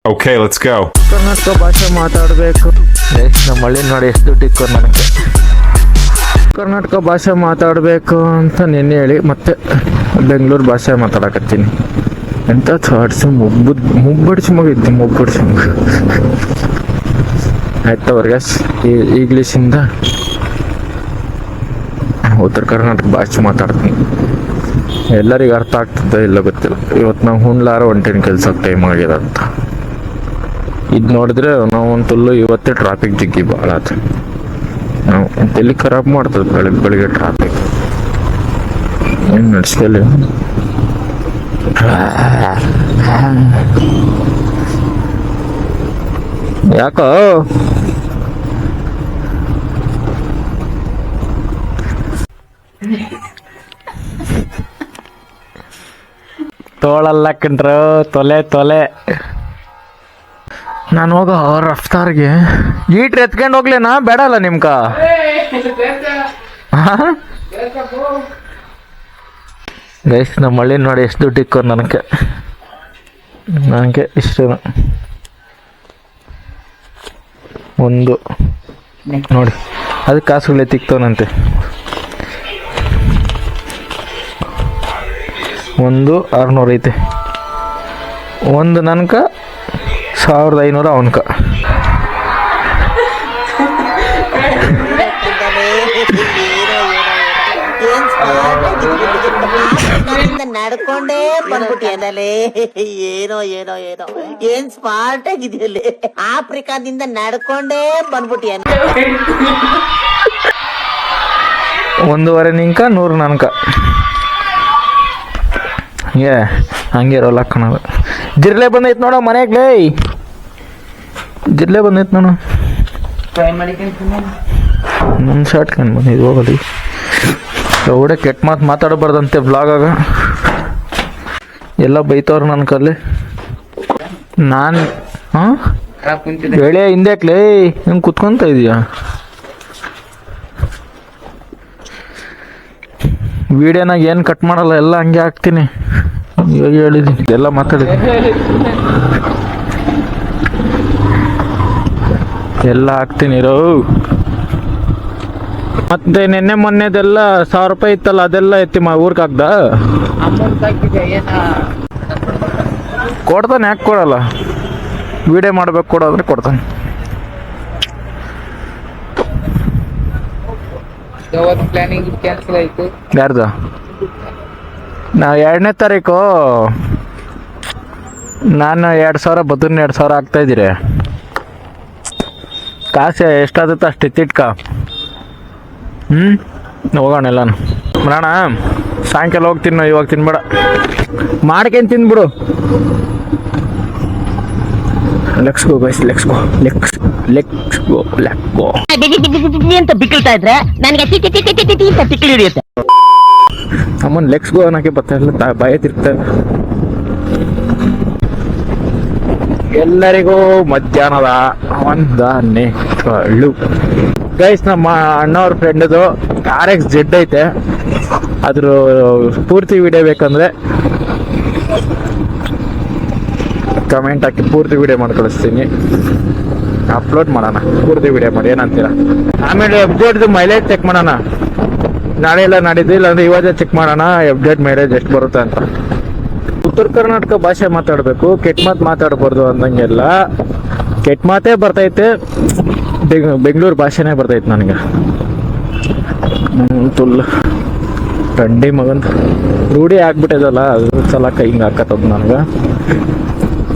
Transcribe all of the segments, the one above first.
Okay, let's go. Karnataka ಭಾಷೆ ಮಾತಾಡಬೇಕು. ನಮ್ಮ ಹಳ್ಳಿ ನೋಡಿ ಎಷ್ಟು ದುಡ್ಡು ಇಕ್ಕು ನನಗೆ. ಕರ್ನಾಟಕ ಭಾಷೆ ಮಾತಾಡಬೇಕು ಅಂತ ನಿನ್ನೆ ಹೇಳಿ ಮತ್ತೆ ಬೆಂಗಳೂರು ಭಾಷೆ ಮಾತಾಡಕತ್ತೀನಿ. ಎಂಥ ಥಾಟ್ಸು ಮುಬ್ಬಡಿಸಿ ಮುಗಿದ್ದು ಮುಬ್ಬಡಿಸಿ ಮುಗಿ ಆಯ್ತವ್ರಿಗೆ ಇಂಗ್ಲೀಷಿಂದ ಉತ್ತರ ಕರ್ನಾಟಕ ಭಾಷೆ ಮಾತಾಡ್ತೀನಿ. ಎಲ್ಲರಿಗೂ ಅರ್ಥ ಆಗ್ತದೆ ಇಲ್ಲ ಗೊತ್ತಿಲ್ಲ. ಇವತ್ತು ನಾವು ಹುಣ್ಲಾರ ಹೊಂಟಿನ ಕೆಲ್ಸಕ್ಕೆ ಟೈಮ್ ಆಗಿದಂತ ಇದು ನೋಡಿದ್ರೆ ನಾವಂತಲ್ಲೂ ಇವತ್ತೇ ಟ್ರಾಫಿಕ್ ಜಿಗ್ಗಿ ಭಾಳ ಆಯ್ತು. ನಾವು ತಲೆ ಖರಾಬ್ ಮಾಡ್ತದೆ ಬೆಳಿಗ್ಗೆ ಟ್ರಾಫಿಕ್ ಏನು ನಡೆಸ್ತಿಲ್ಲ. ಯಾಕೋ ತೋಳಲ್ಲ ಕಂಡ್ರು ತೊಲೆ ನಾನು ಹೋಗ ರಫ್ತಾರ್ಗೆ ಈಟ್ರ್ ಎತ್ಕೊಂಡು ಹೋಗ್ಲೇನಾ ಬೇಡಲ್ಲ ನಿಮ್ಕ ಗೈಸ್ ನಮ್ಮ ಹಳ್ಳಿ ನೋಡಿ ಎಷ್ಟು ದುಡ್ಡು ಇಕ್ಕೋರು ನನಗೆ ಇಷ್ಟು ಒಂದು ನೋಡಿ ಅದಕ್ಕೆ ಕಾಸುಗಳೇ ತಿಕ್ತವನಂತೆ. 1600 ಐತೆ ಒಂದು ನನ್ಕ 1500 ಅವನ್ಕ. ನಡ್ಕೊಂಡೇ ಬಂದ್ಬಿಟ್ಟಿಯಲ್ಲೇ ಏನೋ ಏನೋ ಏನೋ ಏನ್ ಸ್ಮಾರ್ಟ್ ಆಗಿದೆಯಲ್ಲೇ. ಆಫ್ರಿಕಾದಿಂದ ನಡ್ಕೊಂಡೇ ಬಂದ್ಬಿಟ್ಟಿಯ. 1.5 ನಿಂಕ 100 ನನ್ಕ ಹಂಗೆ ಇರೋಲ್ಲ ಕಣದು. ಜಿರ್ಲೆ ಬಂದೈತೆ ನೋಡ ಮನೆಗ್ಲೇ, ಜಿರ್ಲೆ ಬಂದೈತೆ ನೋಡು. ನನ್ನ ಶರ್ಟ್ ಕಂಡು ಬಂದಿದ್ದು ಹೋಗಲಿ. ಒಳ್ಳೆ ಕೆಟ್ಟ ಮಾತು ಮಾತಾಡಬಾರ್ದಂತೆ ವ್ಲಾಗಾಗ. ಎಲ್ಲ ಬೈತವ್ರು ನನ್ನ ಕಲ್ಲಿ. ನಾನು ಬೆಳೆ ಹಿಂದ್ಯಾಕ್ಲೇ ಹಿಂಗೆ ಕುತ್ಕೊಂತ ಇದೀಯ. ವಿಡಿಯೋನಾಗ ಏನು ಕಟ್ ಮಾಡಲ್ಲ, ಎಲ್ಲ ಹಂಗೆ ಹಾಕ್ತೀನಿ. ಇವಾಗ ಹೇಳಿದ್ದೀನಿ ಎಲ್ಲ ಮಾತಾಡಿದ್ದೀನಿ, ಎಲ್ಲ ಹಾಕ್ತೀನಿ ರೋ. ಮತ್ತೆ ನಿನ್ನೆ ಮೊನ್ನೆದೆಲ್ಲ 1000 ರೂಪಾಯಿ ಇತ್ತಲ್ಲ ಅದೆಲ್ಲ ಎತ್ತಿ ಊರ್ಗೆ ಹಾಕ್ದ ಕೊಡ್ತಾನೆ. ಯಾಕೆ ಕೊಡಲ್ಲ? ವಿಡಿಯೋ ಮಾಡ್ಬೇಕು ಕೊಡೋದ್ರೆ ಕೊಡ್ತಾನೆ. ಯಾರ್ದು? ನಾವು 2ನೇ ತಾರೀಕು ನಾನು 2000 ಬದುರ್ನ 2000 ಆಗ್ತಾ ಇದ್ದೀರಿ. ಕಾಸೆ ಎಷ್ಟಾಗುತ್ತೆ ಅಷ್ಟು ಎತ್ತಿಟ್ಕ. ಹೋಗೋಣ ಎಲ್ಲಾನು ಬರೋಣ. ಸಾಯಂಕಾಲ ಹೋಗಿ ತಿನ್ನು, ಇವಾಗ ತಿನ್ಬೇಡ, ಮಾಡ್ಕೇನು ತಿಂದ್ಬಿಡು. Let's go guys, let's go ಅಂತ ಬಿಕ್ಕಳ್ತಾ ಇದ್ರೆ ನನಗೆ ತಿಕ್ಕಲಿ ಹಿಡಿಯುತ್ತೆ. ಅಮ್ಮನ್ ಲೆಟ್ಸ್ ಗೋ ಅನ್ನೋಕೆ ಬರ್ತಾ ಭಯ ತಿರ್ತಾರೆ. ಎಲ್ಲರಿಗೂ ಮಧ್ಯಾಹ್ನದ ಒಂದನೇ ಕಳ್ಳು. ಗೈಸ್ ನಮ್ಮ ಅಣ್ಣವ್ರ ಫ್ರೆಂಡ್ದು RX-Z ಐತೆ. ಅದ್ರ ಪೂರ್ತಿ ವಿಡಿಯೋ ಬೇಕಂದ್ರೆ ಕಮೆಂಟ್ ಹಾಕಿ ಪೂರ್ತಿ ವಿಡಿಯೋ ಮಾಡಿ ಕಳಿಸ್ತೀನಿ. ಅಪ್ಲೋಡ್ ಮಾಡೋಣ ಪೂರ್ತಿ ವಿಡಿಯೋ ಮಾಡಿ, ಏನಂತೀರ? ಆಮೇಲೆ FZ ಮೈಲೇಜ್ ಚೆಕ್ ಮಾಡೋಣ. ನಾಳೆ ಎಲ್ಲ ನಾಡಿದ್ದು, ಇಲ್ಲಾಂದ್ರೆ ಇವಾಗ ಚೆಕ್ ಮಾಡೋಣ FZ ಮೈಲೇಜ್ ಎಷ್ಟು ಬರುತ್ತೆ ಅಂತ. ಉತ್ತರ ಕರ್ನಾಟಕ ಭಾಷೆ ಮಾತಾಡಬೇಕು, ಕೆಟ್ಟ ಮಾತು ಮಾತಾಡಬಾರ್ದು ಅಂದಂಗೆಲ್ಲ. ಕೆಟ್ಟ ಮಾತೇ ಬರ್ತೈತೆ, ಬೆಂಗಳೂರು ಭಾಷೆನೇ ಬರ್ತೈತೆ ನನಗೆ. ತುಲ್ ಟಂಡಿ ಮಗನ್ ರೂಢಿ ಆಗ್ಬಿಟ್ಟಿದಲ್ಲ, ಅದು ಸಲಕ ಹಿಂಗೆ ಹಾಕತ್ತದ ನನಗೆ.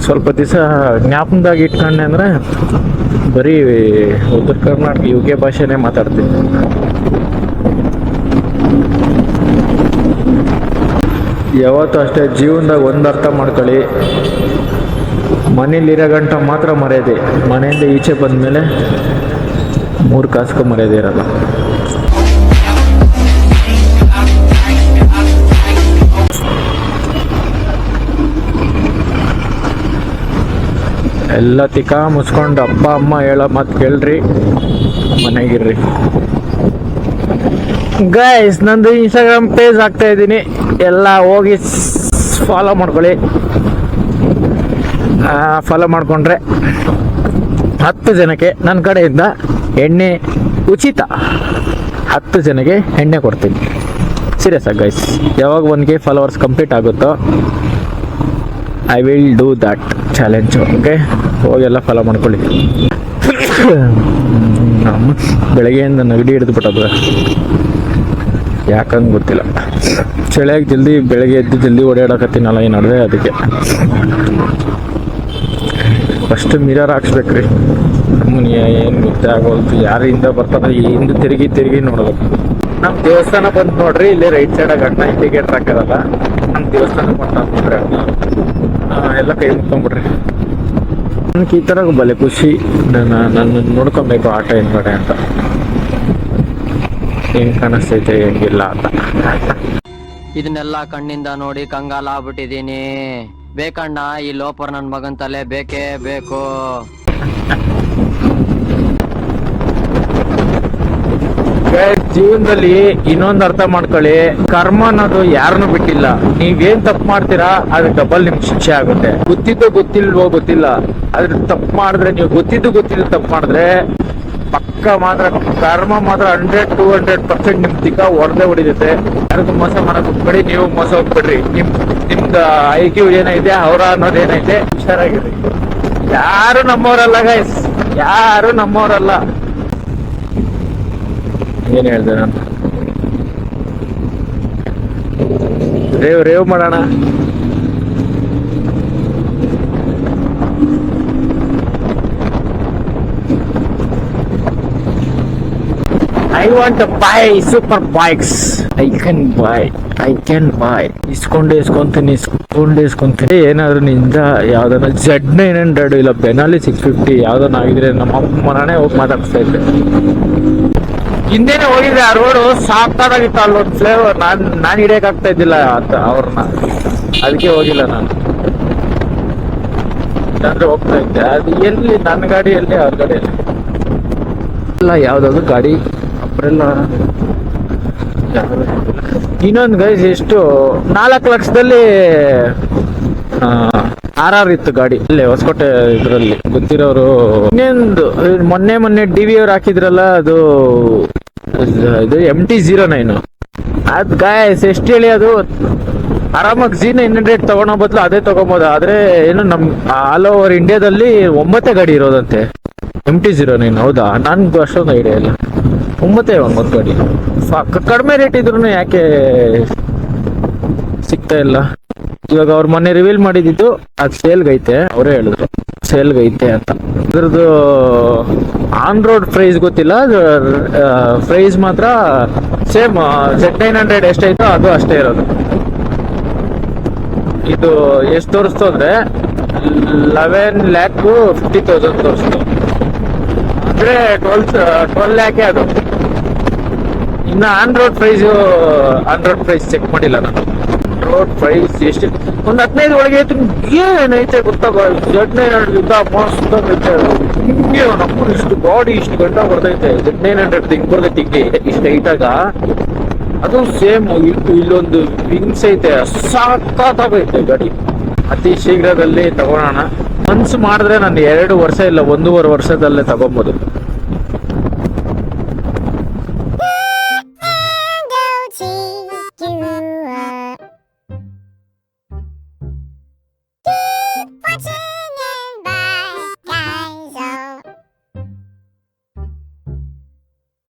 ಸ್ವಲ್ಪ ದಿವಸ ಜ್ಞಾಪನದಾಗ ಇಟ್ಕೊಂಡೆ ಅಂದರೆ ಬರೀ ಉತ್ತರ ಕರ್ನಾಟಕ UK ಭಾಷೆನೇ ಮಾತಾಡ್ತೀನಿ. ಯಾವತ್ತೂ ಅಷ್ಟೇ ಜೀವನದಾಗ ಒಂದು ಅರ್ಥ ಮಾಡ್ಕೊಳ್ಳಿ, ಮನೇಲಿರೋ ಗಂಟ ಮಾತ್ರ ಮರ್ಯಾದೆ, ಮನೆಯಿಂದ ಈಚೆ ಬಂದಮೇಲೆ 3 ಕಾಸ್ಗೂ ಮರ್ಯಾದೆ ಇರಲ್ಲ. ಎಲ್ಲ ತಿಕ್ಕ ಮುಚ್ಕೊಂಡು ಅಪ್ಪ ಅಮ್ಮ ಹೇಳೋ ಮಾತು ಕೇಳ್ರಿ, ಮನೆಗಿರ್ರಿ. ಗೈಸ್ ನಂದು ಇನ್ಸ್ಟಾಗ್ರಾಮ್ ಪೇಜ್ ಹಾಕ್ತಾ ಇದ್ದೀನಿ, ಎಲ್ಲ ಹೋಗಿ ಫಾಲೋ ಮಾಡ್ಕೊಳ್ಳಿ. ಫಾಲೋ ಮಾಡಿಕೊಂಡ್ರೆ 10 ಜನಕ್ಕೆ ನನ್ನ ಕಡೆಯಿಂದ ಎಣ್ಣೆ ಉಚಿತ. 10 ಜನಕ್ಕೆ ಎಣ್ಣೆ ಕೊಡ್ತೀನಿ. ಸೀರಿಯಸ್ ಆಗಿ ಗೈಸ್, ಯಾವಾಗ 1K ಫಾಲೋವರ್ಸ್ ಕಂಪ್ಲೀಟ್ ಆಗುತ್ತೋ I will do that challenge. Okay, ಹೋಗೆಲ್ಲ ಫಾಲೋ ಮಾಡ್ಕೊಳ್ಳಿ. ನಮ್ಮ ಬೆಳಗ್ಗೆಯಿಂದ ನೆಗಡಿ ಹಿಡಿದ್ಬಿಟ್ಟದ, ಯಾಕಂಗೆ ಗೊತ್ತಿಲ್ಲ. ಚಳಿಯಾಗಿ ಜಲ್ದಿ ಬೆಳಗ್ಗೆ ಎದ್ದು ಜಲ್ದಿ ಓಡಾಡಕತ್ತೀನಲ್ಲ ಈ ನಡುವೆ, ಅದಕ್ಕೆ ಫಸ್ಟ್ ಮಿರರ್ ಹಾಕ್ಸ್ಬೇಕ್ರಿ. ನಮ್ಮನ್ನ ಏನು ಗೊತ್ತೇ ಆಗೋಲ್ತು, ಯಾರಿಂದ ಬರ್ತಾರ ಹಿಂದೆ ತಿರುಗಿ ನೋಡ್ಬೇಕು. ನಮ್ಮ ದೇವಸ್ಥಾನ ಬಂದು ನೋಡ್ರಿ, ಇಲ್ಲಿ ರೈಟ್ ಸೈಡ್ ಅಣ್ಣ ಇಂಡಿಕೇಟರ್ ಹಾಕಿರಲ್ಲ. ನಮ್ಮ ದೇವಸ್ಥಾನ ಬಂದು ನೋಡ್ರಿ ಎಲ್ಲ ಕೈ ಮುಟ್ಕೊಂಡ್ಬಿಡ್ರಿ. ನನಗೆ ಈ ಥರ ಬಲೆ ಖುಷಿ, ನನ್ನ ನೋಡ್ಕೊಬೇಕು ಆಟ ಏನು ಕಡೆ ಅಂತ, ಹೆಂಗ್ ಕಾಣಿಸ್ತೈತೆ ಹೆಂಗಿಲ್ಲ ಅಂತ. ಇದನ್ನೆಲ್ಲ ಕಣ್ಣಿಂದ ನೋಡಿ ಕಂಗಾಲ ಆಗ್ಬಿಟ್ಟಿದೀನಿ. ಬೇಕಣ್ಣ, ಈ ಲೋಪರ್ ನನ್ ಮಗನ್ ತಲೆ ಬೇಕೇ ಬೇಕು. ಜೀವನದಲ್ಲಿ ಇನ್ನೊಂದು ಅರ್ಥ ಮಾಡ್ಕೊಳ್ಳಿ, ಕರ್ಮ ಅನ್ನೋದು ಯಾರನ್ನು ಬಿಟ್ಟಿಲ್ಲ. ನೀವೇನ್ ತಪ್ಪು ಮಾಡ್ತೀರಾ ಅದ್ರ ಡಬಲ್ ನಿಮ್ಗೆ ಶಿಕ್ಷೆ ಆಗುತ್ತೆ. ಗೊತ್ತಿದ್ದು ಗೊತ್ತಿಲ್ವೋ ಗೊತ್ತಿಲ್ಲ, ಅದ್ರ ತಪ್ಪು ಮಾಡಿದ್ರೆ, ನೀವು ಗೊತ್ತಿದ್ದು ತಪ್ಪು ಮಾಡಿದ್ರೆ ಪಕ್ಕ ಮಾತ್ರ ಕರ್ಮ ಮಾತ್ರ 100-200% ನಿಮ್ ತಿಕ್ಕ ಹೊಡೆದೇ. ಯಾರಿಗೂ ಮೋಸ ಮಾಡಕ್ ಹೋಗ್ಬೇಡಿ, ನೀವು ಮೋಸ ಹೋಗ್ಬೇಡ್ರಿ. ನಿಮ್ದ IQ ಏನೈತೆ, ಅವರ ಅನ್ನೋದು ಏನೈತೆ ಹುಷಾರಾಗಿರಿ. ಯಾರು ನಮ್ಮವರಲ್ಲ ಗೈಸ್, ಯಾರು ನಮ್ಮವರಲ್ಲ. ಏನ್ ಹೇಳ್ದೆ ನಾನು? ರೇವ್ ಮಾಡೋಣ. I want to buy super bikes. I can buy. ಇಸ್ಕೊಂತೀನಿ. ಏನಾದ್ರು ನಿಂದ ಯಾವ್ದನ್ನ Z900 ಇಲ್ಲ ಬೆನಾಲಿ 650 ಯಾವ್ದನ್ನ ಆಗಿದ್ರೆ ನಮ್ಮ ಅಮ್ಮನೇ ಹೋಗಿ ಮಾತಾಡ್ತಾ ಇದ್ದೆ. ಹಿಂದೆನೆ ಹೋಗಿದ್ರೆ ಆ ರೋಡು ಸಾಕಾಗಿತ್ತು. ಅಲ್ಲೊಂದು ಫ್ಲೇವರ್ ನಾನು ಹಿಡಿಯಕ್ ಆಗ್ತಾ ಇದ್ದಿಲ್ಲ ಅವ್ರನ್ನ, ಅದಕ್ಕೆ ಹೋಗಿಲ್ಲ ನಾನು. ಇಲ್ಲಾಂದ್ರೆ ಹೋಗ್ತಾ ಇದ್ದೆ. ಅದು ಎಲ್ಲಿ ನನ್ನ ಗಾಡಿಯಲ್ಲಿ ಅವ್ರ ಗಾಡಿಯಲ್ಲಿ ಇಲ್ಲ, ಯಾವ್ದಾದ್ರು ಗಾಡಿ ಅಬ್ರೆಲ್ಲ. ಇನ್ನೊಂದು ಗೈಸ್ ಎಷ್ಟು 4 ಲಕ್ಷದಲ್ಲಿ RR ಇತ್ತು ಗಾಡಿ, ಇಲ್ಲೇ ಹೊಸಕೋಟೆ ಇದ್ರಲ್ಲಿ ಗೊತ್ತಿರೋರು. ಇನ್ನೊಂದು ಮೊನ್ನೆ DV ಅವ್ರು ಹಾಕಿದ್ರಲ್ಲ, ಅದು MT-09. ಅದ್ ಗಾಯ್ಸ್ ಎಷ್ಟು ಹೇಳಿ, ಅದು ಆರಾಮಾಗಿ Z900 ತಗೊಳೋ ಬದಲು ಅದೇ ತಗೊಬೋದು. ಆದ್ರೆ ಏನು ನಮ್ ಆಲ್ ಓವರ್ ಇಂಡಿಯಾದಲ್ಲಿ 9 ಗಾಡಿ ಇರೋದಂತೆ MT-09. ಹೌದಾ? ನನ್ಗೂ ಅಷ್ಟೊಂದು ಐಡಿಯಾ ಇಲ್ಲ. 9 ಗಾಡಿ ಕಡಿಮೆ ರೇಟ್ ಇದ್ರು ಯಾಕೆ ಸಿಗ್ತಾ ಇಲ್ಲ. ಇವಾಗ ಅವ್ರು ಮೊನ್ನೆ ರಿವೀಲ್ ಮಾಡಿದ್ದು ಅದು ಸೇಲ್ಗೈತೆ, ಅವರೇ ಹೇಳಿದ್ರು ಸೇಲ್ಗೈತೆ ಅಂತ. ಇದ್ರದ್ದು ಆನ್ ರೋಡ್ ಪ್ರೈಸ್ ಗೊತ್ತಿಲ್ಲ, ಪ್ರೈಸ್ ಮಾತ್ರ ಸೇಮ್ Z900 ಎಷ್ಟೈತೋ ಅದು ಅಷ್ಟೇ ಇರೋದು. ಇದು ಎಷ್ಟು ತೋರಿಸ್ತು ಅಂದ್ರೆ 11,50,000 ತೋರಿಸ್ತು. ಅಂದ್ರೆ 12 ಲ್ಯಾಕೆ ಅದು. ಇನ್ನು ಆನ್ ರೋಡ್ ಪ್ರೈಸ್ ಚೆಕ್ ಮಾಡಿಲ್ಲ ನಾನು. ರೋಡ್ ಪ್ರೈಸ್ ಎಷ್ಟು, ಒಂದು 15 ಒಳಗೆ ಏನೈತೆ ಗೊತ್ತಾಗ. Z900 ಮಸ್ತ್ ಐತೆ. ಹಿಂಗೆ ನಮ್ಮ ಇಷ್ಟು ಬಾಡಿ ಇಷ್ಟು ಗಂಟ ಬರ್ತೈತೆ. Z900 ಹಿಂಗ್ ಬರ್ತೈತಿ ಇಷ್ಟು ಹೈಟಾಗ. ಅದು ಸೇಮ್ ಇಲ್ಲೊಂದು ವಿಂಗ್ಸ್ ಐತೆ, ಸಾಕಾಗೈತೆ ಗಾಡಿ. ಅತಿ ಶೀಘ್ರದಲ್ಲಿ ತಗೊಳೋಣ. ಮನ್ಸು ಮಾಡಿದ್ರೆ ನಾನು 2 ವರ್ಷ ಇಲ್ಲ 1.5 ವರ್ಷದಲ್ಲೇ ತಗೊಬೋದು.